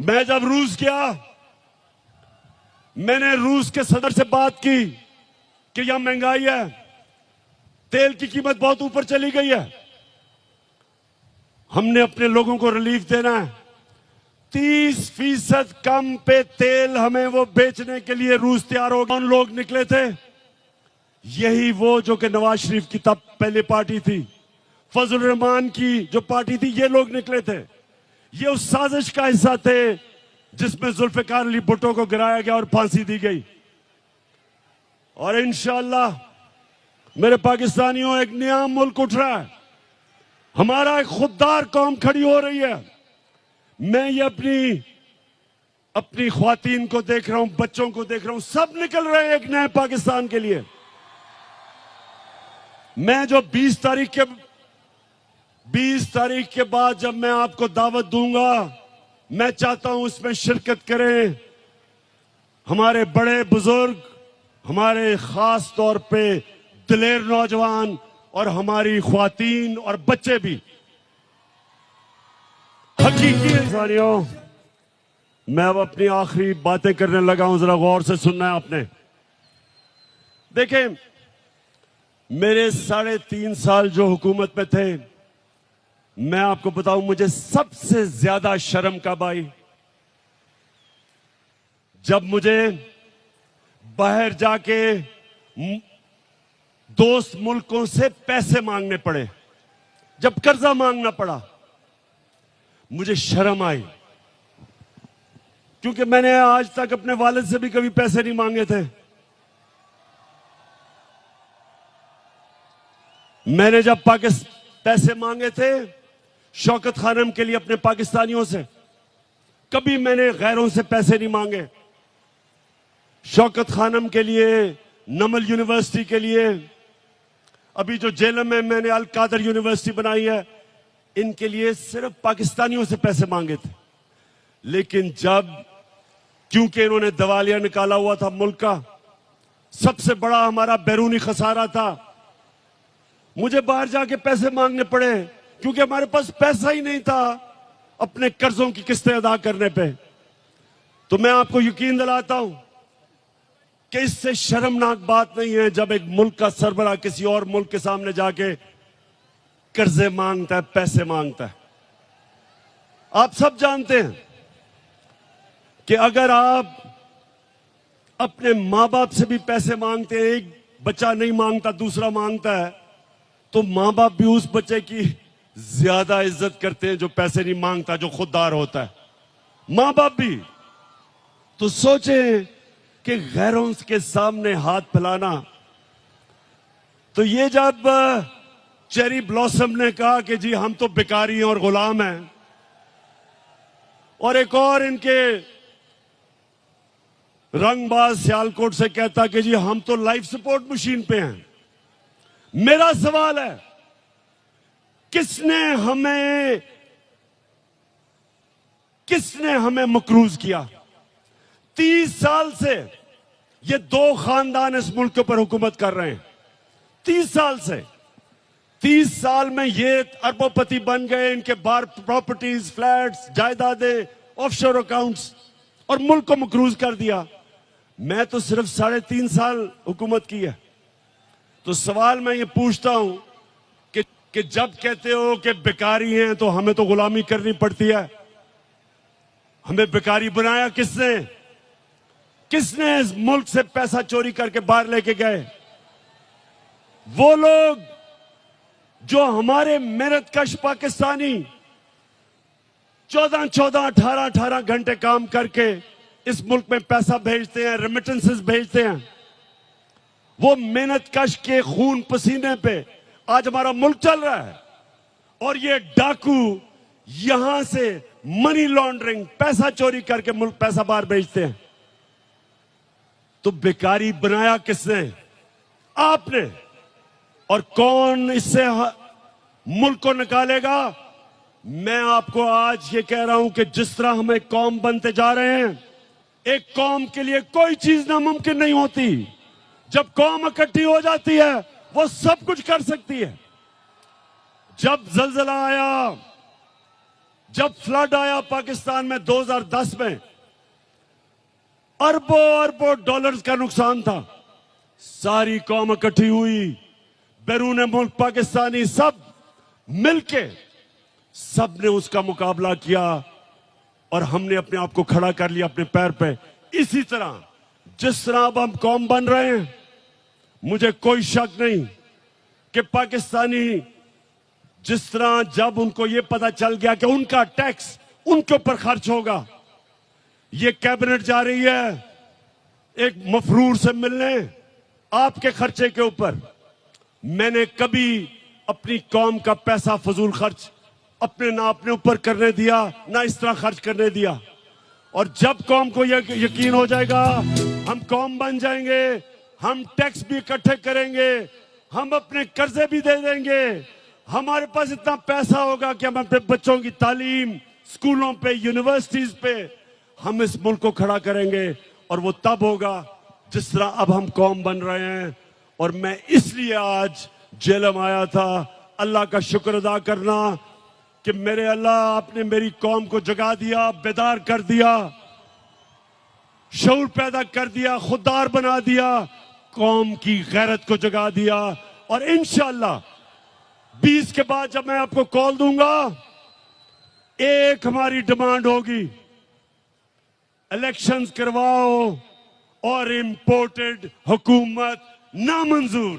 मैं जब रूस गया, मैंने रूस के सदर से बात की कि यहां महंगाई है, तेल की कीमत बहुत ऊपर चली गई है, हमने अपने लोगों को रिलीफ देना है। 30% कम पे तेल हमें वो बेचने के लिए रूस तैयार हो गया। कौन लोग निकले थे? यही वो जो कि नवाज शरीफ की तब पहली पार्टी थी, फजल रहमान की जो पार्टी थी, ये लोग निकले थे। ये उस साजिश का हिस्सा थे जिसमें जुल्फिकार अली भुट्टो को गिराया गया और फांसी दी गई। और इंशाअल्लाह मेरे पाकिस्तानियों, एक नया मुल्क उठ रहा है, हमारा एक खुददार कौम खड़ी हो रही है। मैं ये अपनी ख्वातीन को देख रहा हूं, बच्चों को देख रहा हूं, सब निकल रहे हैं एक नए पाकिस्तान के लिए। मैं जो 20 तारीख के बाद जब मैं आपको दावत दूंगा, मैं चाहता हूं उसमें शिरकत करें हमारे बड़े बुजुर्ग, हमारे खास तौर पे दिलेर नौजवान और हमारी ख्वातीन और बच्चे भी। हकीकी इंसानियों, मैं अब अपनी आखिरी बातें करने लगा हूं, जरा गौर से सुनना है आपने। देखें, मेरे 3.5 साल जो हुकूमत में थे, मैं आपको बताऊं मुझे सबसे ज्यादा शर्म कब आई? जब मुझे बाहर जाके दोस्त मुल्कों से पैसे मांगने पड़े, जब कर्जा मांगना पड़ा, मुझे शर्म आई, क्योंकि मैंने आज तक अपने वालिद से भी कभी पैसे नहीं मांगे थे। मैंने जब पैसे मांगे थे शौकत खानम के लिए अपने पाकिस्तानियों से, कभी मैंने गैरों से पैसे नहीं मांगे। शौकत खानम के लिए, नमल यूनिवर्सिटी के लिए, अभी जो जेलम में मैंने अल कादर यूनिवर्सिटी बनाई है, इनके लिए सिर्फ पाकिस्तानियों से पैसे मांगे थे। लेकिन क्योंकि इन्होंने दिवालिया निकाला हुआ था मुल्क का, सबसे बड़ा हमारा बैरूनी खसारा था, मुझे बाहर जाके पैसे मांगने पड़े, क्योंकि हमारे पास पैसा ही नहीं था अपने कर्जों की किस्तें अदा करने पे। तो मैं आपको यकीन दिलाता हूं कि इससे शर्मनाक बात नहीं है जब एक मुल्क का सरबराह किसी और मुल्क के सामने जाके कर्जे मांगता है, पैसे मांगता है। आप सब जानते हैं कि अगर आप अपने मां बाप से भी पैसे मांगते हैं, एक बच्चा नहीं मांगता, दूसरा मांगता है, तो मां बाप भी उस बच्चे की ज्यादा इज्जत करते हैं जो पैसे नहीं मांगता, जो खुददार होता है। मां बाप भी। तो सोचें कि गैरों के सामने हाथ फैलाना। तो ये जब चेरी ब्लॉसम ने कहा कि जी हम तो भिखारी हैं और गुलाम हैं, और एक और इनके रंगबाज सियालकोट से कहता कि जी हम तो लाइफ सपोर्ट मशीन पे हैं, मेरा सवाल है, किसने हमें मकरूज किया? 30 साल से ये 2 खानदान इस मुल्क पर हुकूमत कर रहे हैं। 30 साल से, 30 साल में ये अरबोपति बन गए, इनके बार प्रॉपर्टीज, फ्लैट्स, जायदादें, ऑफशोर अकाउंट्स, और मुल्क को मकरूज कर दिया। मैं तो सिर्फ 3.5 साल हुकूमत की है। तो सवाल मैं ये पूछता हूं कि जब कहते हो कि भिखारी हैं तो हमें तो गुलामी करनी पड़ती है, हमें भिखारी बनाया किसने? किसने इस मुल्क से पैसा चोरी करके बाहर लेके गए? वो लोग जो हमारे मेहनतकश पाकिस्तानी 14-14, 18-18 घंटे काम करके इस मुल्क में पैसा भेजते हैं, रेमिटेंसेस भेजते हैं, वो मेहनतकश के खून पसीने पे आज हमारा मुल्क चल रहा है। और ये डाकू यहां से मनी लॉन्ड्रिंग, पैसा चोरी करके मुल्क पैसा बाहर भेजते हैं। तो भिखारी बनाया किसने? आपने। और कौन इससे मुल्क को निकालेगा? मैं आपको आज ये कह रहा हूं कि जिस तरह हम एक कौम बनते जा रहे हैं, एक कौम के लिए कोई चीज नामुमकिन नहीं होती। जब कौम इकट्ठी हो जाती है, वो सब कुछ कर सकती है। जब जलजला आया, जब फ्लड आया पाकिस्तान में 2010 में, अरबों अरबों डॉलर्स का नुकसान था। सारी कौम इकट्ठी हुई, बैरून मुल्क पाकिस्तानी सब मिलके सब ने उसका मुकाबला किया और हमने अपने आप को खड़ा कर लिया अपने पैर पे। इसी तरह जिस तरह अब हम कौम बन रहे हैं, मुझे कोई शक नहीं कि पाकिस्तानी जिस तरह जब उनको यह पता चल गया कि उनका टैक्स उनके ऊपर खर्च होगा, ये कैबिनेट जा रही है एक मफरूर से मिलने आपके खर्चे के ऊपर। मैंने कभी अपनी कौम का पैसा फजूल खर्च अपने ऊपर करने दिया, ना इस तरह खर्च करने दिया। और जब कौम को यकीन हो जाएगा हम कौम बन जाएंगे, हम टैक्स भी इकट्ठे करेंगे, हम अपने कर्जे भी दे देंगे, हमारे पास इतना पैसा होगा कि हम अपने बच्चों की तालीम, स्कूलों पे, यूनिवर्सिटीज पे हम इस मुल्क को खड़ा करेंगे। और वो तब होगा जिस तरह अब हम कौम बन रहे हैं। और मैं इसलिए आज जेलम आया था, अल्लाह का शुक्र अदा करना कि मेरे अल्लाह आपने मेरी कौम को जगा दिया, बेदार कर दिया, शऊर पैदा कर दिया, खुददार बना दिया, कौम की गैरत को जगा दिया। और इंशाअल्लाह 20 के बाद जब मैं आपको कॉल दूंगा, एक हमारी डिमांड होगी, इलेक्शंस करवाओ और इंपोर्टेड हुकूमत नामंजूर।